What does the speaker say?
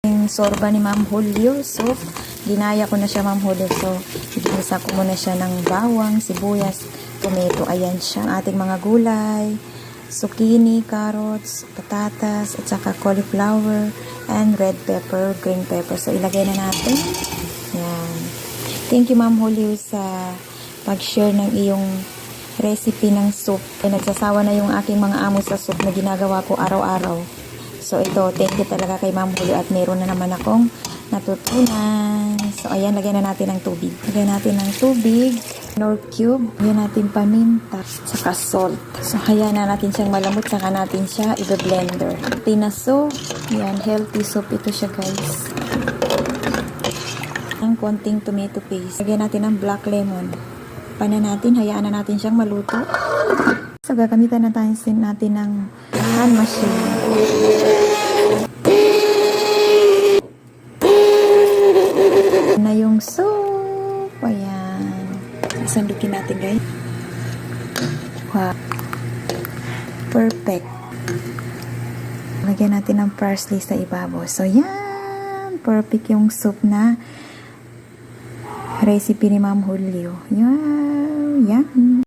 Yung sorba ni Ma'am Julio. So, ginaya ko na siya, Ma'am Julio. So, ginisa ko muna siya ng bawang, sibuyas, tomato. Ayan siya. Ang ating mga gulay, zucchini, carrots, patatas, at saka cauliflower, and red pepper, green pepper. So, ilagay na natin. Ayan. Thank you, Ma'am Julio, sa pag-share ng iyong recipe ng soup. Nagsasawa na yung aking mga amo sa soup na ginagawa ko araw-araw. So, ito, thank you talaga kay Ma'am Julio at meron na naman akong natutunan. So, ayan, lagyan na natin ng tubig. Lagyan natin ng tubig, nor cube, lagyan natin paminta, saka salt. So, hayaan na natin siyang malamot, saka natin siya i-blender. Tina soup, yan, healthy soup ito siya, guys. Ang konting tomato paste. Lagyan natin ng black lemon. Panan natin, hayaan na natin siyang maluto. So, gagamitan na tayo natin ng hand machine. Na yung soup. Ayan. Sandukin natin, guys. Wow. Perfect. Lagyan natin ng parsley sa ibabaw. So, yan. Perfect yung soup na recipe ni Ma'am Julio. Yan. Yan.